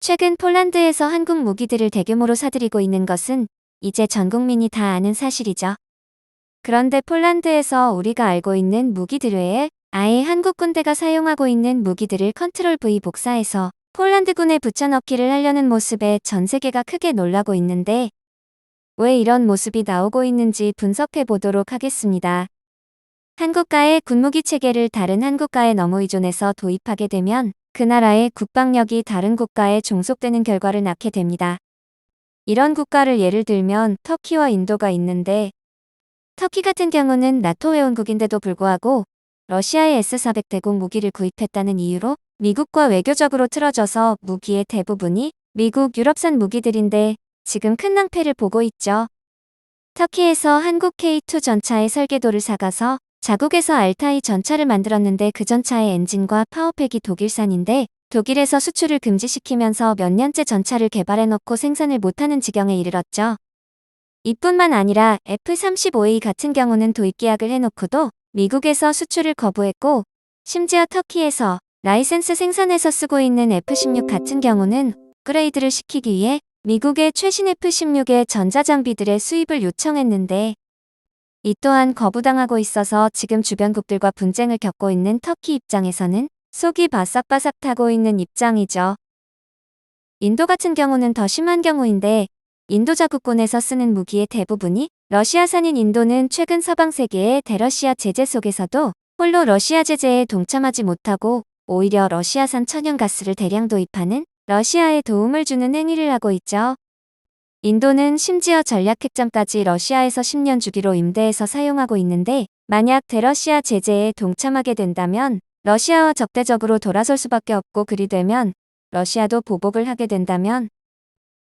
최근 폴란드에서 한국 무기들을 대규모로 사들이고 있는 것은 이제 전 국민이 다 아는 사실이죠. 그런데 폴란드에서 우리가 알고 있는 무기들 외에 아예 한국 군대가 사용하고 있는 무기들을 컨트롤 V 복사해서 폴란드군에 붙여넣기를 하려는 모습에 전 세계가 크게 놀라고 있는데 왜 이런 모습이 나오고 있는지 분석해 보도록 하겠습니다. 한국과의 군무기 체계를 다른 한국과에 너무 의존해서 도입하게 되면 그 나라의 국방력이 다른 국가에 종속되는 결과를 낳게 됩니다. 이런 국가를 예를 들면 터키와 인도가 있는데 터키 같은 경우는 나토 회원국인데도 불구하고 러시아의 S-400 대공 무기를 구입했다는 이유로 미국과 외교적으로 틀어져서 무기의 대부분이 미국, 유럽산 무기들인데 지금 큰 낭패를 보고 있죠. 터키에서 한국 K2 전차의 설계도를 사가서 자국에서 알타이 전차를 만들었는데 그 전차의 엔진과 파워팩이 독일산인데 독일에서 수출을 금지시키면서 몇 년째 전차를 개발해놓고 생산을 못하는 지경에 이르렀죠. 이뿐만 아니라 F-35A 같은 경우는 도입 계약을 해놓고도 미국에서 수출을 거부했고 심지어 터키에서 라이센스 생산해서 쓰고 있는 F-16 같은 경우는 업그레이드를 시키기 위해 미국의 최신 F-16의 전자장비들의 수입을 요청했는데 이 또한 거부당하고 있어서 지금 주변국들과 분쟁을 겪고 있는 터키 입장에서는 속이 바삭바삭 타고 있는 입장이죠. 인도 같은 경우는 더 심한 경우인데 인도 자국군에서 쓰는 무기의 대부분이 러시아산인 인도는 최근 서방 세계의 대러시아 제재 속에서도 홀로 러시아 제재에 동참하지 못하고 오히려 러시아산 천연가스를 대량 도입하는 러시아에 도움을 주는 행위를 하고 있죠. 인도는 심지어 전략핵잠까지 러시아에서 10년 주기로 임대해서 사용하고 있는데 만약 대러시아 제재에 동참하게 된다면 러시아와 적대적으로 돌아설 수밖에 없고 그리 되면 러시아도 보복을 하게 된다면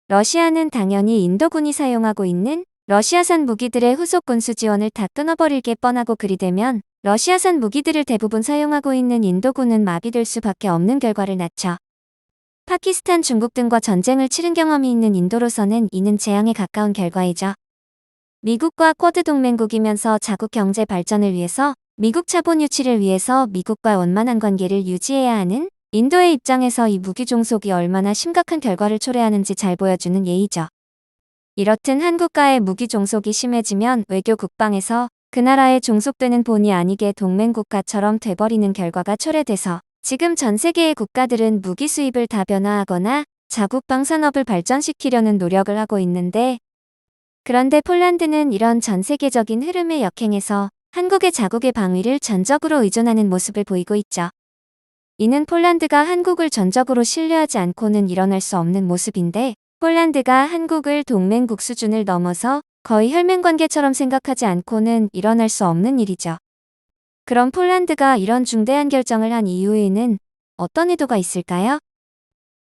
러시아는 당연히 인도군이 사용하고 있는 러시아산 무기들의 후속 군수 지원을 다 끊어버릴 게 뻔하고 그리 되면 러시아산 무기들을 대부분 사용하고 있는 인도군은 마비될 수밖에 없는 결과를 낳죠. 파키스탄, 중국 등과 전쟁을 치른 경험이 있는 인도로서는 이는 재앙에 가까운 결과이죠. 미국과 쿼드 동맹국이면서 자국 경제 발전을 위해서 미국 자본 유치를 위해서 미국과 원만한 관계를 유지해야 하는 인도의 입장에서 이 무기 종속이 얼마나 심각한 결과를 초래하는지 잘 보여주는 예이죠. 이렇듯 한국과의 무기 종속이 심해지면 외교 국방에서 그 나라에 종속되는 본의 아니게 동맹국가처럼 돼버리는 결과가 초래돼서 지금 전 세계의 국가들은 무기 수입을 다변화하거나 자국 방산업을 발전시키려는 노력을 하고 있는데 그런데 폴란드는 이런 전 세계적인 흐름에 역행해서 한국의 자국의 방위를 전적으로 의존하는 모습을 보이고 있죠. 이는 폴란드가 한국을 전적으로 신뢰하지 않고는 일어날 수 없는 모습인데 폴란드가 한국을 동맹국 수준을 넘어서 거의 혈맹관계처럼 생각하지 않고는 일어날 수 없는 일이죠. 그럼 폴란드가 이런 중대한 결정을 한 이유에는 어떤 의도가 있을까요?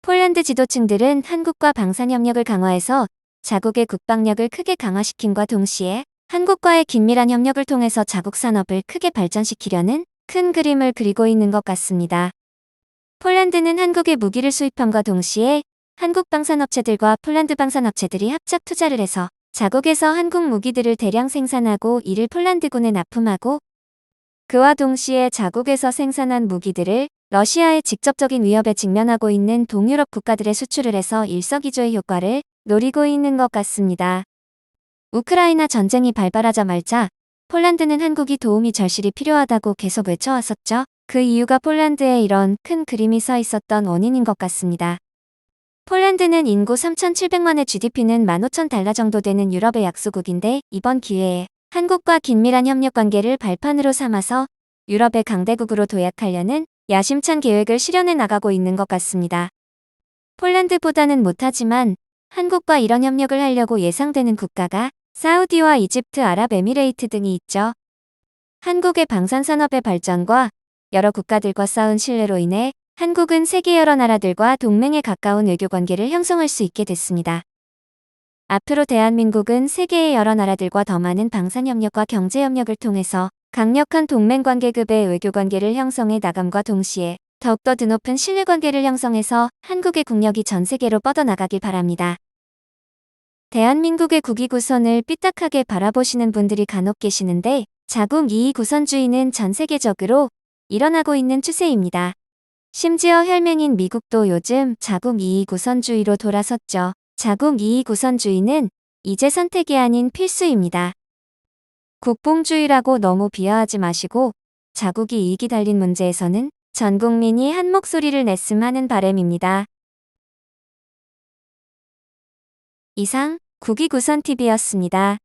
폴란드 지도층들은 한국과 방산협력을 강화해서 자국의 국방력을 크게 강화시킴과 동시에 한국과의 긴밀한 협력을 통해서 자국 산업을 크게 발전시키려는 큰 그림을 그리고 있는 것 같습니다. 폴란드는 한국에 무기를 수입함과 동시에 한국 방산업체들과 폴란드 방산업체들이 합작 투자를 해서 자국에서 한국 무기들을 대량 생산하고 이를 폴란드군에 납품하고 그와 동시에 자국에서 생산한 무기들을 러시아의 직접적인 위협에 직면하고 있는 동유럽 국가들에 수출을 해서 일석이조의 효과를 노리고 있는 것 같습니다. 우크라이나 전쟁이 발발하자마자 폴란드는 한국이 도움이 절실히 필요하다고 계속 외쳐왔었죠. 그 이유가 폴란드에 이런 큰 그림이 서 있었던 원인인 것 같습니다. 폴란드는 인구 3,700만의 GDP는 15,000달러 정도 되는 유럽의 약소국인데 이번 기회에 한국과 긴밀한 협력 관계를 발판으로 삼아서 유럽의 강대국으로 도약하려는 야심찬 계획을 실현해 나가고 있는 것 같습니다. 폴란드보다는 못하지만 한국과 이런 협력을 하려고 예상되는 국가가 사우디와 이집트, 아랍에미레이트 등이 있죠. 한국의 방산산업의 발전과 여러 국가들과 쌓은 신뢰로 인해 한국은 세계 여러 나라들과 동맹에 가까운 외교관계를 형성할 수 있게 됐습니다. 앞으로 대한민국은 세계의 여러 나라들과 더 많은 방산협력과 경제협력을 통해서 강력한 동맹관계급의 외교관계를 형성해 나감과 동시에 더욱더 드높은 신뢰관계를 형성해서 한국의 국력이 전 세계로 뻗어나가길 바랍니다. 대한민국의 국위구선을 삐딱하게 바라보시는 분들이 간혹 계시는데 자국 이익우선주의는 전 세계적으로 일어나고 있는 추세입니다. 심지어 혈맹인 미국도 요즘 자국 이익 우선주의로 돌아섰죠. 자국 이익 우선주의는 이제 선택이 아닌 필수입니다. 국뽕주의라고 너무 비하하지 마시고 자국이 이익이 달린 문제에서는 전 국민이 한 목소리를 냈음 하는 바람입니다. 이상 국익우선TV였습니다.